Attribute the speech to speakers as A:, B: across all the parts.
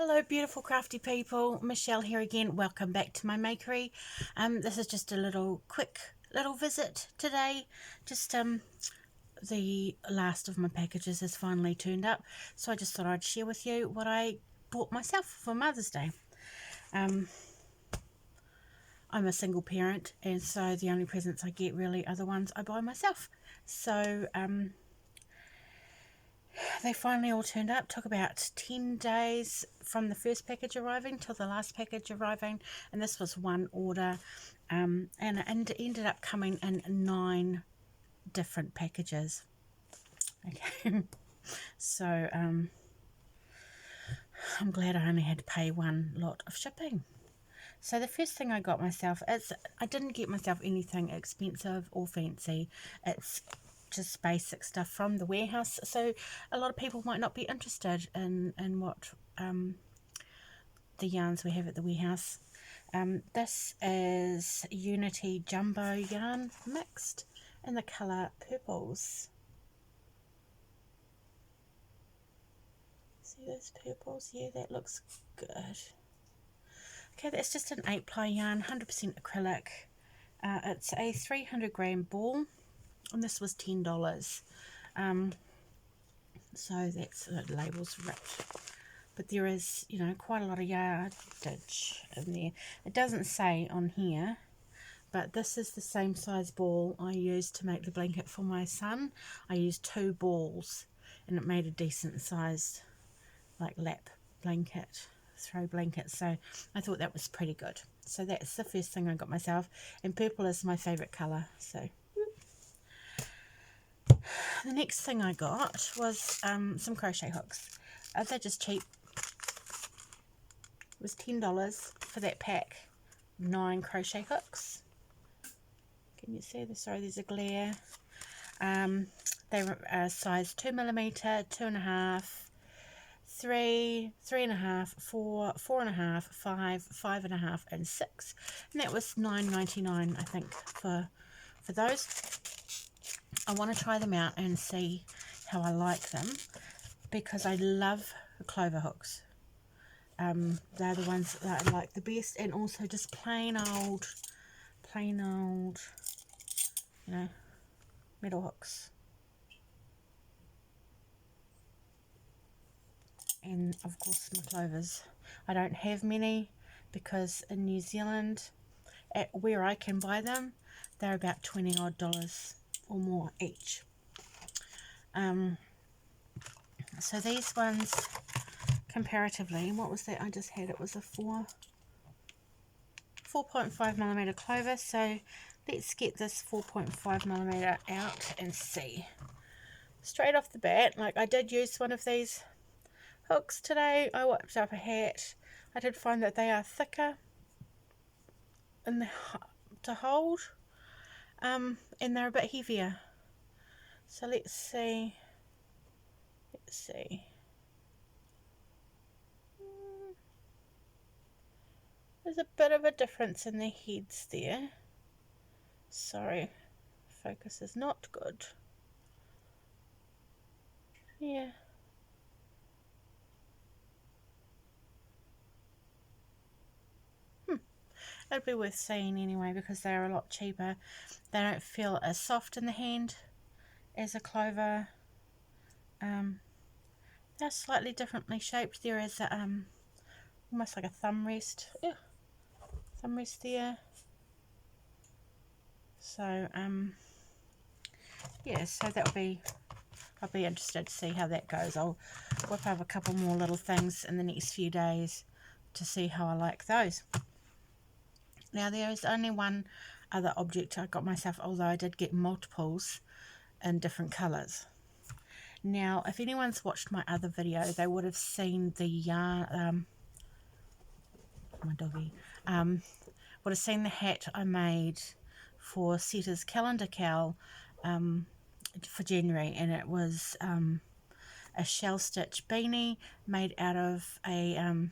A: Hello beautiful crafty people, Michelle here again. Welcome back to my makery. This is just a quick little visit today. Just the last of my packages has finally turned up, so I just thought I'd share with you what I bought myself for Mother's Day. I'm a single parent, and so the only presents I get really are the ones I buy myself. So they finally all turned up. Took about 10 days from the first package arriving till the last package arriving, and this was one order, and it ended up coming in 9 different packages. Okay, so I'm glad I only had to pay one lot of shipping. So the first thing I got myself is, I didn't get myself anything expensive or fancy. It's just basic stuff from the warehouse, so a lot of people might not be interested in what the yarns we have at the warehouse. This is Unity Jumbo yarn mixed in the colour purples. See those purples? Yeah, that looks good. Okay, that's just an 8-ply yarn, 100% acrylic. It's a 300 gram ball, and this was $10. So that's, the label's ripped, but there is, you know, quite a lot of yardage in there. It doesn't say on here, but this is the same size ball I used to make the blanket for my son. I used 2 balls, and it made a decent sized, like, lap blanket, throw blanket, so I thought that was pretty good. So that's the first thing I got myself, and purple is my favourite colour. So the next thing I got was some crochet hooks. They're just cheap. It was $10 for that pack, 9 crochet hooks. Can you see this? Sorry, there's a glare. They were size 2mm, 2.5, 3, 3.5, 4, 4.5, 5, 5.5, and 6. And that was $9.99, I think, for those. I want to try them out and see how I like them, because I love clover hooks. They're the ones that I like the best, and also just plain old, you know, metal hooks. And of course my clovers. I don't have many, because in New Zealand, at where I can buy them, they're about $20 odd or more each. So these ones, comparatively, what was that I just had? It was a 4.5mm clover. So let's get this 4.5mm out and see. Straight off the bat, like, I did use one of these hooks today. I whipped up a hat. I did find that they are thicker to hold, and they're a bit heavier. So let's see. There's a bit of a difference in the heads there. Sorry, focus is not good. Yeah. It'd be worth seeing anyway, because they're a lot cheaper. They don't feel as soft in the hand as a clover. They're slightly differently shaped. There is a, almost like a thumb rest. Yeah, thumb rest there. So yeah, so that'll be, I'll be interested to see how that goes. I'll whip up a couple more little things in the next few days to see how I like those. Now there is only one other object I got myself, although I did get multiples in different colours. Now, if anyone's watched my other video, they would have seen the yarn, my doggy, would have seen the hat I made for Setta's calendar cowl for January, and it was a shell stitch beanie made out of a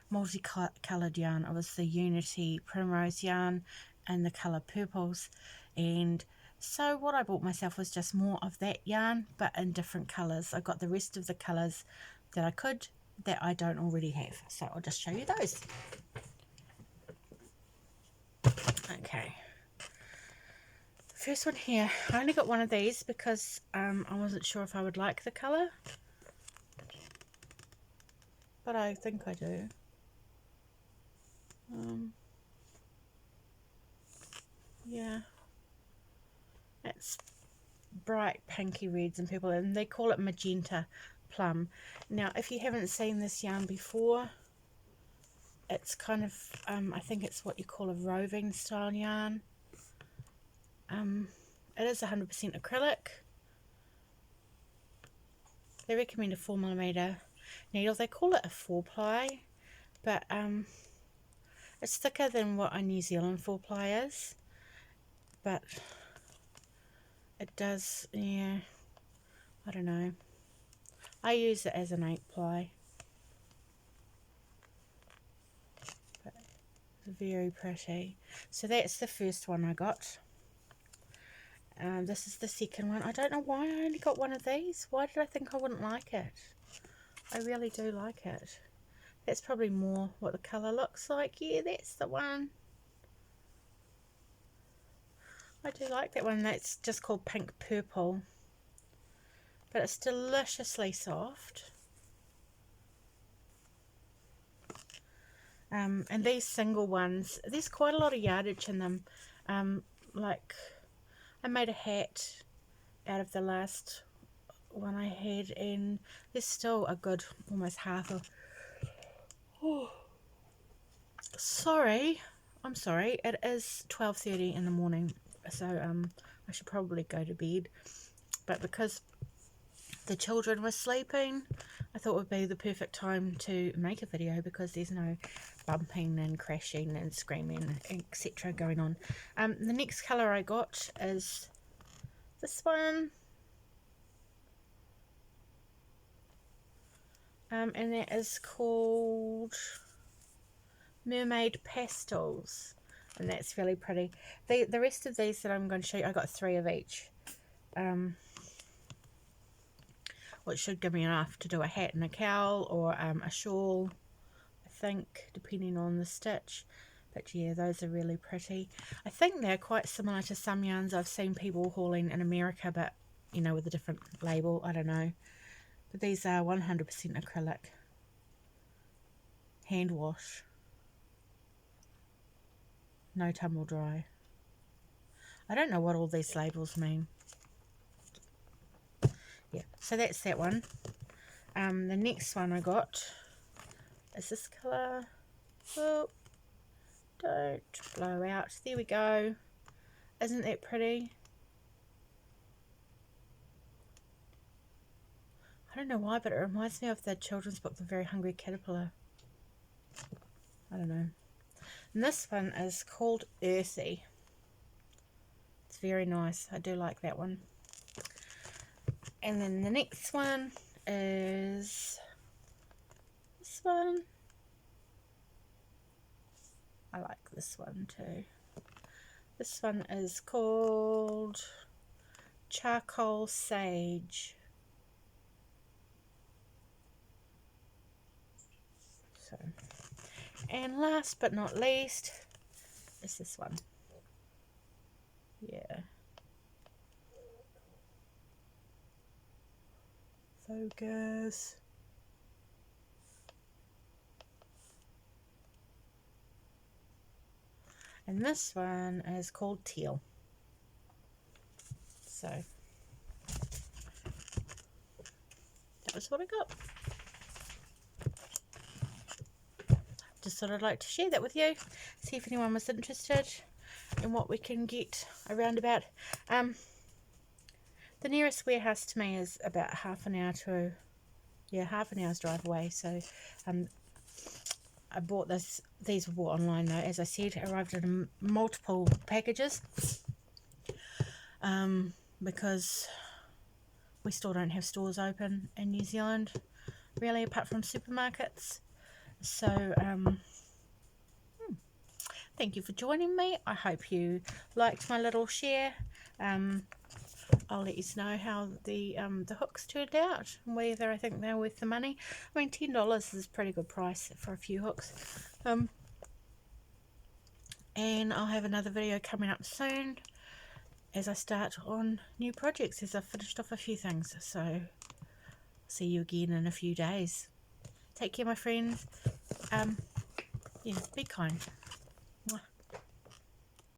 A: multicoloured yarn. It was the Unity Primrose yarn and the colour purples, and so what I bought myself was just more of that yarn, but in different colours. I got the rest of the colours that I could that I don't already have. So I'll just show you those. Okay. First one here, I only got one of these because I wasn't sure if I would like the colour, but I think I do. Yeah, it's bright pinky reds and purple, and they call it Magenta Plum. Now, if you haven't seen this yarn before, it's kind of, I think it's what you call a roving style yarn. It is 100% acrylic. They recommend a 4mm needle. They call it a 4-ply, but it's thicker than what a New Zealand 4-ply is. But it does, yeah, I don't know. I use it as an 8-ply. But it's very pretty. So that's the first one I got. This is the second one. I don't know why I only got one of these. Why did I think I wouldn't like it? I really do like it. That's probably more what the colour looks like. Yeah, that's the one. I do like that one. That's just called Pink Purple. But it's deliciously soft. And these single ones, there's quite a lot of yardage in them. Like, I made a hat out of the last one I had, and there's still a good almost half of... Oh, sorry, I'm sorry, it is 12:30 in the morning, so I should probably go to bed, but because the children were sleeping, I thought it would be the perfect time to make a video, because there's no bumping and crashing and screaming, etc. going on. The next colour I got is this one. And that is called Mermaid Pistols, and that's really pretty. The rest of these that I'm going to show you, I got 3 of each, which should give me enough to do a hat and a cowl, or a shawl, I think, depending on the stitch. But yeah, those are really pretty. I think they're quite similar to some yarns I've seen people hauling in America, but you know, with a different label, I don't know. But these are 100% acrylic, hand wash, no tumble dry. I don't know what all these labels mean. Yeah, so that's that one. The next one I got is this colour. Oh, don't blow out. There we go. Isn't that pretty? I don't know why, but it reminds me of the children's book, The Very Hungry Caterpillar. I don't know. And this one is called Earthy. It's very nice. I do like that one. And then the next one is this one. I like this one too. This one is called Charcoal Sage. So, and last but not least is this one. Yeah. Focus. And this one is called Teal. So that was what I got. Just thought I'd like to share that with you, see if anyone was interested in what we can get around about. The nearest warehouse to me is about half an hour's drive away. So I bought these were bought online though, as I said, arrived in multiple packages, because we still don't have stores open in New Zealand, really, apart from supermarkets. So thank you for joining me. I hope you liked my little share. I I'll let you know how the hooks turned out and whether I think they're worth the money. I mean, $10 is a pretty good price for a few hooks. And I'll have another video coming up soon as I start on new projects, as I've finished off a few things. So see you again in a few days. Take care, my friends. Yeah, be kind.